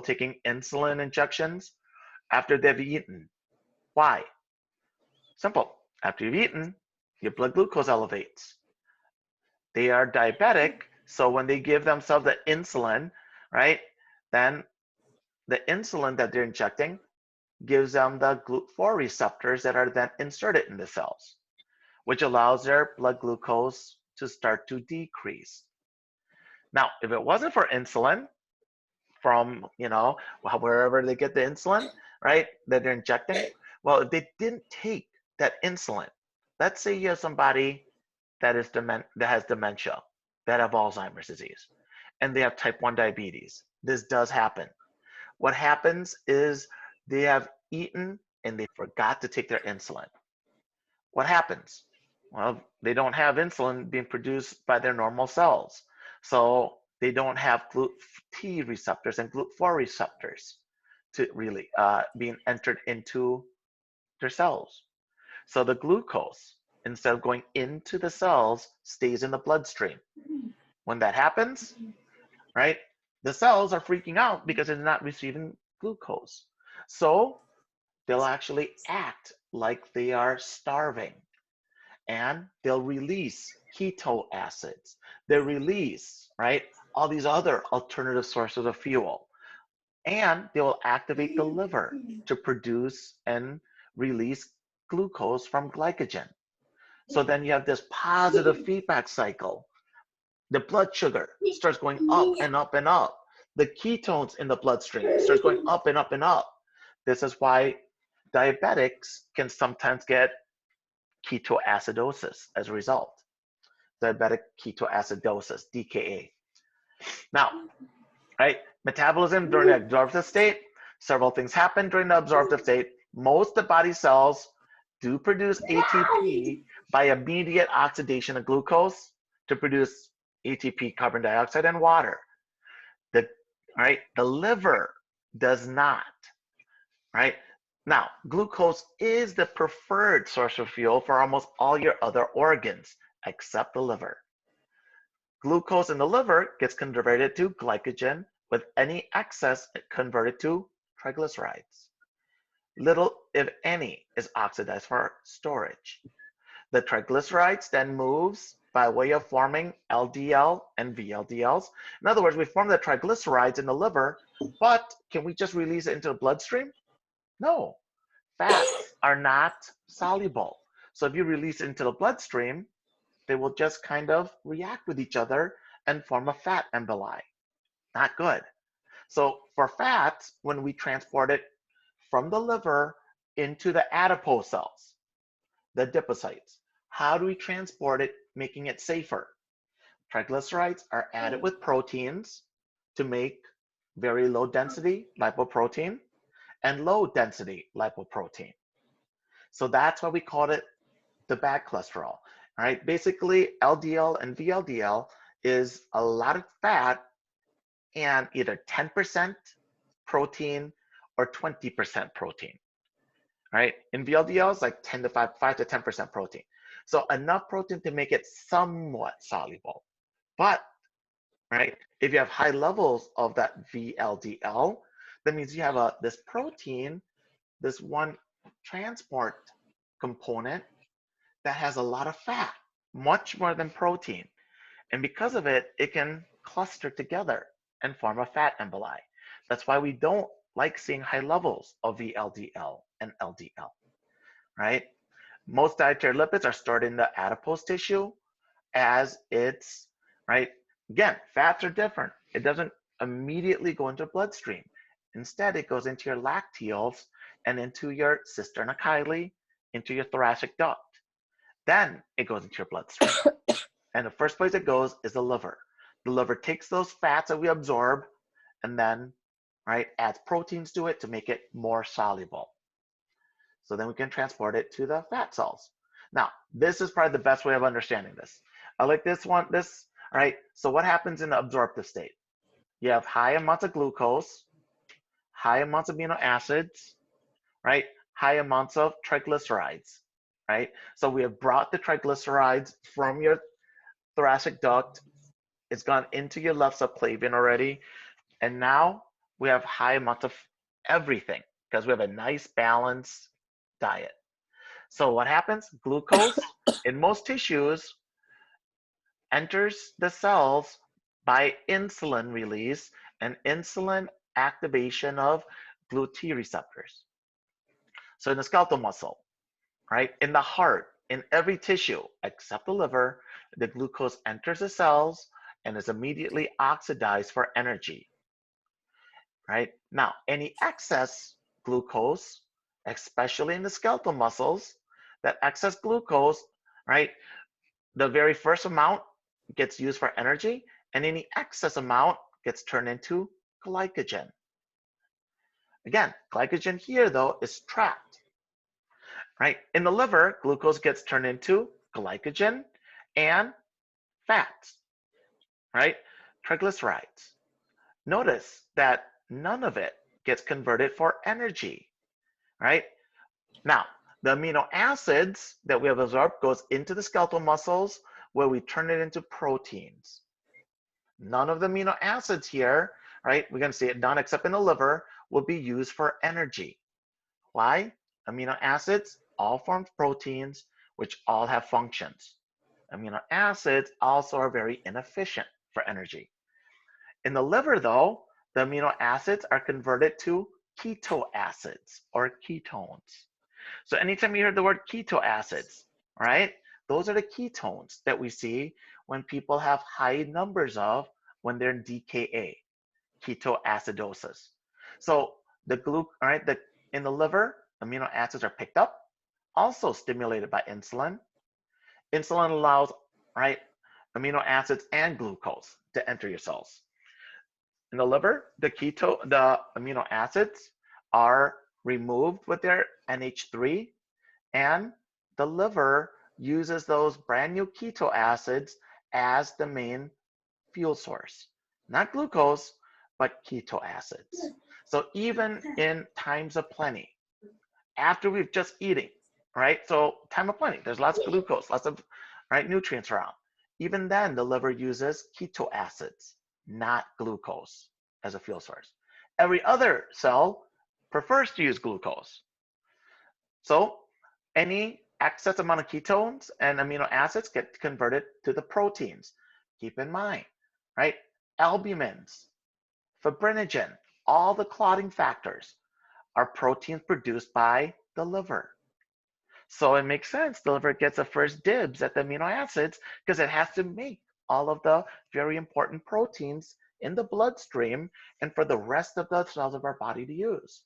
taking insulin injections after they've eaten. Why? Simple. After you've eaten, your blood glucose elevates. They are diabetic, so when they give themselves the insulin, right, then the insulin that they're injecting gives them the GLUT4 receptors that are then inserted in the cells, which allows their blood glucose to start to decrease. Now, if it wasn't for insulin from, wherever they get the insulin, right, that they're injecting, well, if they didn't take that insulin, let's say you have somebody that has dementia, that have Alzheimer's disease, and they have type 1 diabetes. This does happen. What happens is they have eaten and they forgot to take their insulin. What happens? Well, they don't have insulin being produced by their normal cells. So they don't have GLUT-T receptors and GLUT4 receptors to really being entered into their cells. So the glucose, instead of going into the cells, stays in the bloodstream. When that happens, right, the cells are freaking out because they're not receiving glucose. So they'll actually act like they are starving, and they'll release keto acids. They'll release, right, all these other alternative sources of fuel. And they will activate the liver to produce and release glucose from glycogen. So then you have this positive feedback cycle. The blood sugar starts going up and up and up. The ketones in the bloodstream starts going up and up and up. This is why diabetics can sometimes get ketoacidosis as a result. Diabetic ketoacidosis, DKA. Now, right, metabolism during the absorptive state, several things happen during the absorptive state. Most of the body cells do produce ATP by immediate oxidation of glucose to produce ATP, carbon dioxide, and water. The liver does not, right? Now, glucose is the preferred source of fuel for almost all your other organs, except the liver. Glucose in the liver gets converted to glycogen, with any excess converted to triglycerides. Little, if any, is oxidized for storage. The triglycerides then moves by way of forming LDL and VLDLs. In other words, we form the triglycerides in the liver, but can we just release it into the bloodstream? No. Fats are not soluble. So if you release it into the bloodstream, they will just kind of react with each other and form a fat emboli. Not good. So for fats, when we transport it from the liver into the adipose cells, the adipocytes, how do we transport it, making it safer? Triglycerides are added with proteins to make very low density lipoprotein and low density lipoprotein. So that's why we call it the bad cholesterol. All right, basically LDL and VLDL is a lot of fat and either 10% protein or 20% protein. Right? In VLDL, it's like 5 to 10% protein. So enough protein to make it somewhat soluble. But, right, if you have high levels of that VLDL, that means you have this protein, this one transport component that has a lot of fat, much more than protein. And because of it, it can cluster together and form a fat emboli. That's why we don't like seeing high levels of VLDL and LDL, right? Most dietary lipids are stored in the adipose tissue as it's, right? Again, fats are different. It doesn't immediately go into the bloodstream. Instead, it goes into your lacteals and into your cisterna chyli, into your thoracic duct. Then it goes into your bloodstream. And the first place it goes is the liver. The liver takes those fats that we absorb and then, right, adds proteins to it to make it more soluble. So then we can transport it to the fat cells. Now, this is probably the best way of understanding this. I like this one, all right? So what happens in the absorptive state? You have high amounts of glucose, high amounts of amino acids, right? High amounts of triglycerides, right? So we have brought the triglycerides from your thoracic duct. It's gone into your left subclavian already. And now we have high amounts of everything because we have a nice balanced diet. So what happens? Glucose in most tissues enters the cells by insulin release and insulin activation of GLUT receptors. So in the skeletal muscle, right, in the heart, in every tissue except the liver, the glucose enters the cells and is immediately oxidized for energy. Right? Now, any excess glucose, especially in the skeletal muscles, that excess glucose, right, the very first amount gets used for energy, and any excess amount gets turned into glycogen. Again, glycogen here, though, is trapped. Right? In the liver, glucose gets turned into glycogen and fats, right? Triglycerides. Notice that none of it gets converted for energy, right? Now, the amino acids that we have absorbed goes into the skeletal muscles where we turn it into proteins. None of the amino acids here, right? We're going to see it none except in the liver will be used for energy. Why? Amino acids all form proteins which all have functions. Amino acids also are very inefficient for energy. In the liver, though, the amino acids are converted to keto acids or ketones. So anytime you hear the word keto acids, right, those are the ketones that we see when people have high numbers of when they're in DKA, ketoacidosis. So in the liver, amino acids are picked up, also stimulated by insulin. Insulin allows, right, amino acids and glucose to enter your cells. In the liver, the amino acids are removed with their NH3, and the liver uses those brand new keto acids as the main fuel source. Not glucose, but keto acids. So even in times of plenty, after we've just eating, right? So time of plenty, there's lots of glucose, lots of nutrients around. Even then, the liver uses keto acids, not glucose, as a fuel source. Every other cell prefers to use glucose. So any excess amount of ketones and amino acids get converted to the proteins. Keep in mind, right? Albumins, fibrinogen, all the clotting factors are proteins produced by the liver. So it makes sense the liver gets the first dibs at the amino acids because it has to make all of the very important proteins in the bloodstream and for the rest of the cells of our body to use.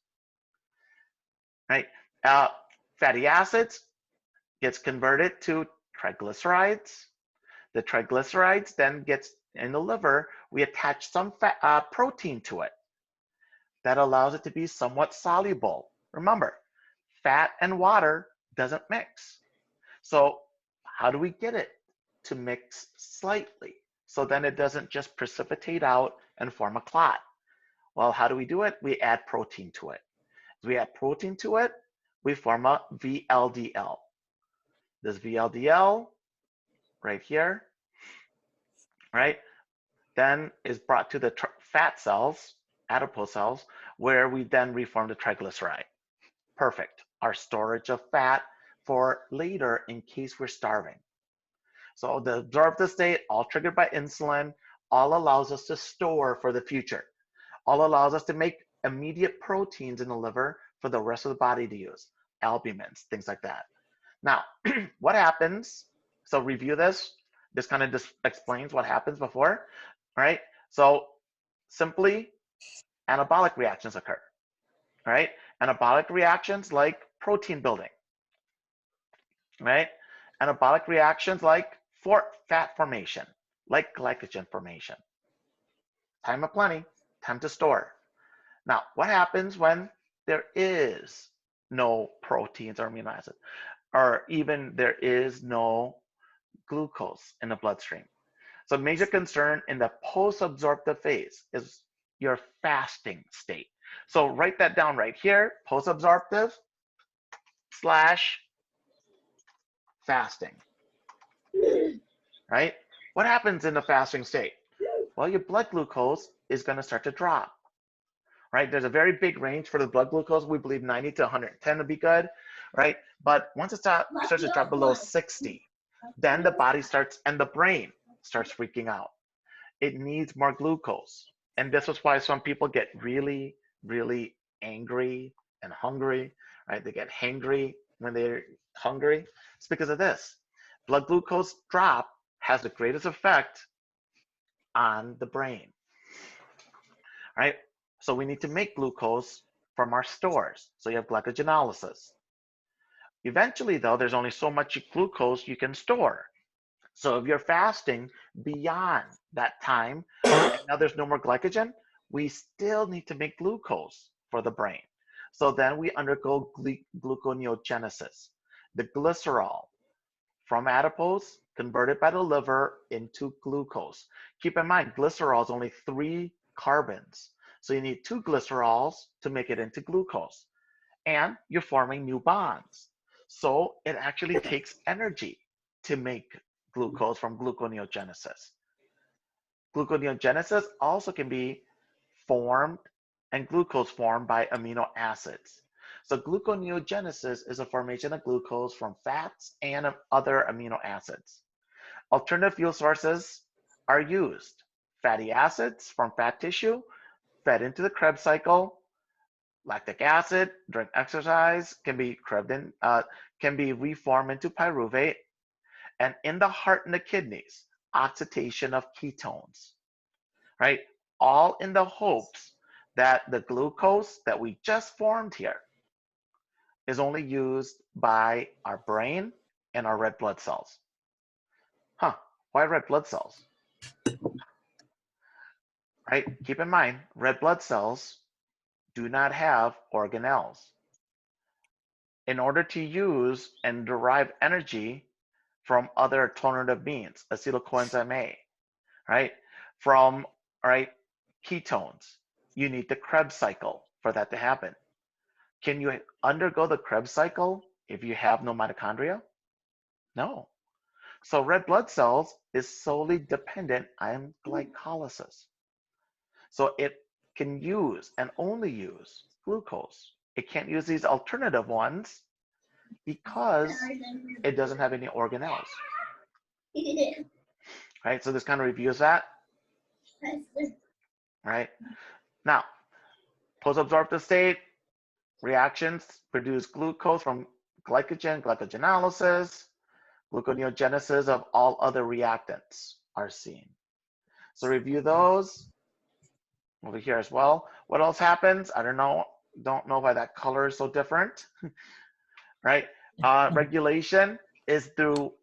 Right? Fatty acids gets converted to triglycerides. The triglycerides then gets in the liver, we attach some protein to it that allows it to be somewhat soluble. Remember, fat and water doesn't mix. So how do we get it to mix slightly so then it doesn't just precipitate out and form a clot? Well, how do we do it? We add protein to it. As we add protein to it, we form a VLDL. This VLDL right here, right, then is brought to the fat cells, adipose cells, where we then reform the triglyceride. Perfect. Our storage of fat for later in case we're starving. So the absorptive state, all triggered by insulin, all allows us to store for the future. All allows us to make immediate proteins in the liver for the rest of the body to use, albumins, things like that. Now, what happens? So review this. This kind of just explains what happens before, all right? So simply, anabolic reactions occur, all right? Anabolic reactions like protein building, right? Anabolic reactions like fat formation, like glycogen formation. Time of plenty, time to store. Now, what happens when there is no proteins or amino acids, or even there is no glucose in the bloodstream? So major concern in the post-absorptive phase is your fasting state. So write that down right here, post-absorptive slash fasting, right? What happens in the fasting state? Well, your blood glucose is going to start to drop, right? There's a very big range for the blood glucose. We believe 90 to 110 would be good, right? But once it starts to drop below 60, then the body starts and the brain starts freaking out. It needs more glucose. And this is why some people get really, really angry and hungry, right? They get hangry when they're hungry. It's because of this. Blood glucose drop has the greatest effect on the brain, right? So we need to make glucose from our stores. So you have glycogenolysis. Eventually, though, there's only so much glucose you can store. So if you're fasting beyond that time, and now there's no more glycogen, we still need to make glucose for the brain. So then we undergo gluconeogenesis. The glycerol from adipose converted by the liver into glucose. Keep in mind, glycerol is only 3 carbons. So you need 2 glycerols to make it into glucose. And you're forming new bonds. So it actually takes energy to make glucose from gluconeogenesis. Gluconeogenesis also can be formed and glucose formed by amino acids. So gluconeogenesis is a formation of glucose from fats and other amino acids. Alternative fuel sources are used. Fatty acids from fat tissue fed into the Krebs cycle. Lactic acid during exercise can be reformed into pyruvate. And in the heart and the kidneys, oxidation of ketones, right? All in the hopes that the glucose that we just formed here is only used by our brain and our red blood cells. Huh, why red blood cells? Right, keep in mind, red blood cells do not have organelles. In order to use and derive energy from other alternative means, acetylcoenzyme A, right? From, right, ketones, you need the Krebs cycle for that to happen. Can you undergo the Krebs cycle if you have no mitochondria? No. So red blood cells is solely dependent on glycolysis. So it can use and only use glucose. It can't use these alternative ones because it doesn't have any organelles. Right, so this kind of reviews that. Right, now, post-absorptive state reactions produce glucose from glycogen, glycogenolysis, gluconeogenesis of all other reactants are seen. So review those over here as well. What else happens? I don't know why that color is so different. Right, regulation is through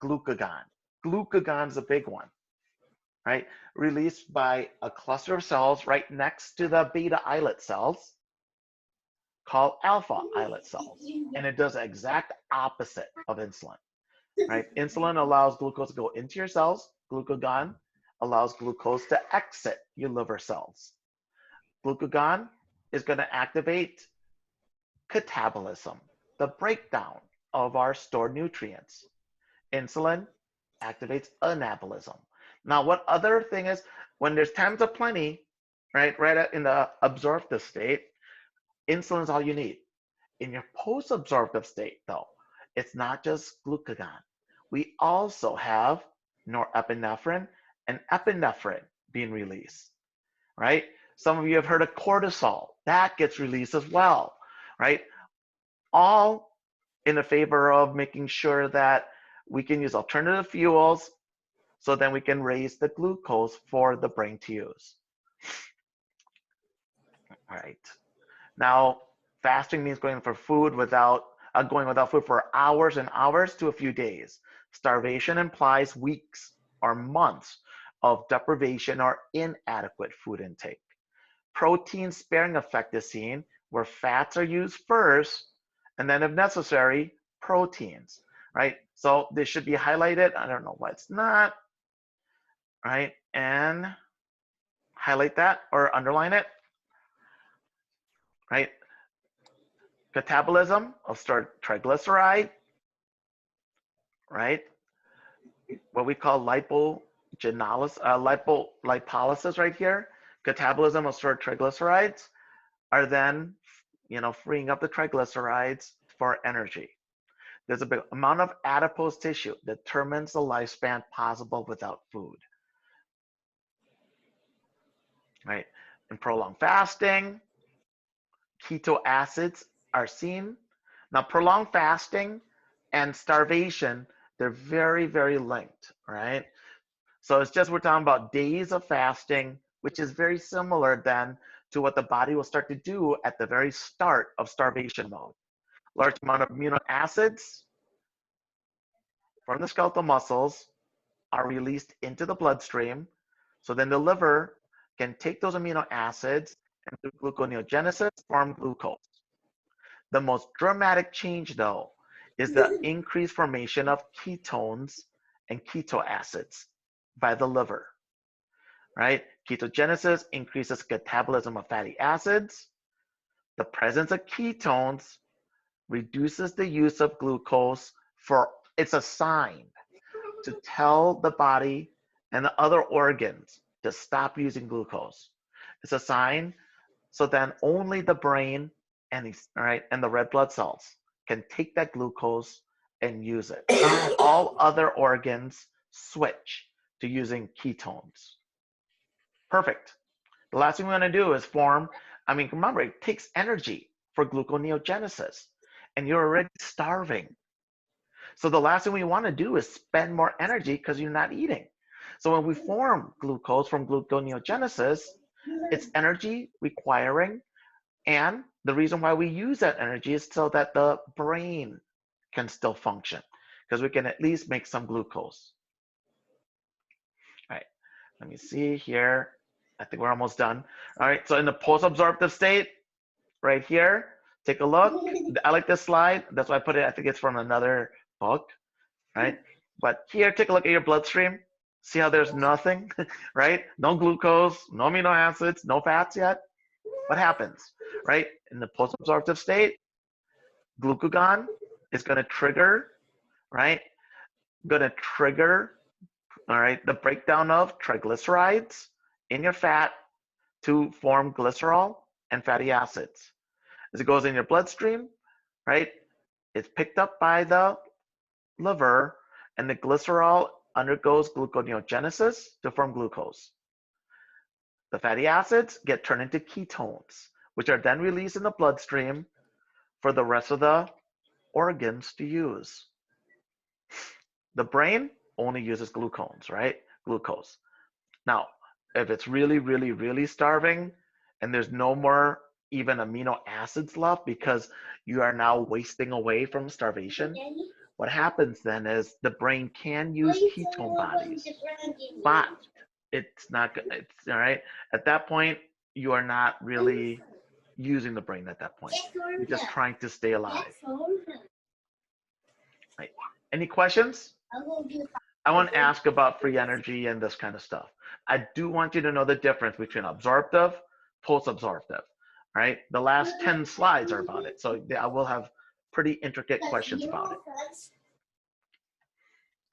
glucagon. Glucagon's a big one, right? Released by a cluster of cells right next to the beta islet cells called alpha islet cells. And it does the exact opposite of insulin, right? Insulin allows glucose to go into your cells. Glucagon allows glucose to exit your liver cells. Glucagon is going to activate catabolism, the breakdown of our stored nutrients. Insulin activates anabolism. Now, what other thing is, when there's times of plenty, right in the absorptive state, insulin is all you need. In your post-absorptive state, though, it's not just glucagon. We also have norepinephrine and epinephrine being released, right? Some of you have heard of cortisol. That gets released as well, right? All in a favor of making sure that we can use alternative fuels so then we can raise the glucose for the brain to use. All right. Now, fasting means going without food for hours and hours to a few days. Starvation implies weeks or months of deprivation or inadequate food intake. Protein sparing effect is seen where fats are used first, and then if necessary, proteins, right? So this should be highlighted. I don't know why it's not, right? And highlight that or underline it, right? Catabolism of stored triglyceride, right? What we call lipolysis right here. Catabolism of stored triglycerides are then, freeing up the triglycerides for energy. There's a big amount of adipose tissue that determines the lifespan possible without food. Right? In prolonged fasting, keto acids are seen. Now, prolonged fasting and starvation, they're very, very linked, right? So it's just we're talking about days of fasting, which is very similar then to what the body will start to do at the very start of starvation mode. Large amount of amino acids from the skeletal muscles are released into the bloodstream. So then the liver can take those amino acids and through gluconeogenesis form glucose. The most dramatic change though is the increased formation of ketones and keto acids by the liver, right? Ketogenesis increases catabolism of fatty acids. The presence of ketones reduces the use of glucose it's a sign to tell the body and the other organs to stop using glucose. It's a sign so then only the brain and the red blood cells can take that glucose and use it. All other organs switch to using ketones. Perfect. The last thing we want to do is remember, it takes energy for gluconeogenesis, and you're already starving. So the last thing we want to do is spend more energy because you're not eating. So when we form glucose from gluconeogenesis, it's energy requiring, and the reason why we use that energy is so that the brain can still function, because we can at least make some glucose. All right, let me see here. I think we're almost done. All right, so in the post-absorptive state, right here, take a look. I like this slide. That's why I put it. I think it's from another book, right? But here, take a look at your bloodstream. See how there's nothing, right? No glucose, no amino acids, no fats yet. What happens, right? In the post-absorptive state, glucagon is going to trigger, right? All right, the breakdown of triglycerides in your fat to form glycerol and fatty acids. As it goes in your bloodstream, right? It's picked up by the liver, and the glycerol undergoes gluconeogenesis to form glucose. The fatty acids get turned into ketones, which are then released in the bloodstream for the rest of the organs to use. The brain only uses glucose, right? Glucose. Now, if it's really, really, really starving and there's no more even amino acids left because you are now wasting away from starvation, what happens then is the brain can use ketone bodies, but it's not good. It's all right. At that point, you are not really using the brain at that point. You're just trying to stay alive. Right. Any questions? I want to ask about free energy and this kind of stuff. I do want you to know the difference between absorptive, post-absorptive. Right? The last 10 slides are about it. So I will have pretty intricate questions about it.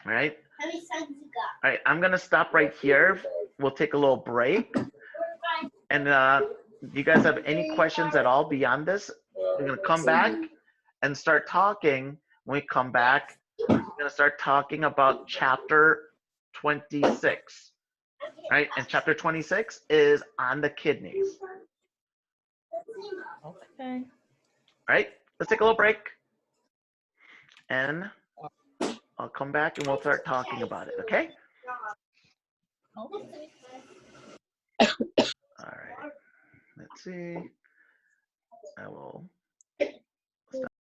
All right? All right, I'm going to stop right here. We'll take a little break. And do you guys have any questions at all beyond this? We're going to come back and start talking. When we come back, we're going to start talking about chapter 26. Right? And chapter 26 is on the kidneys. Okay. All right, let's take a little break. and I'll come back and we'll start talking about it, okay? All right, let's see. I will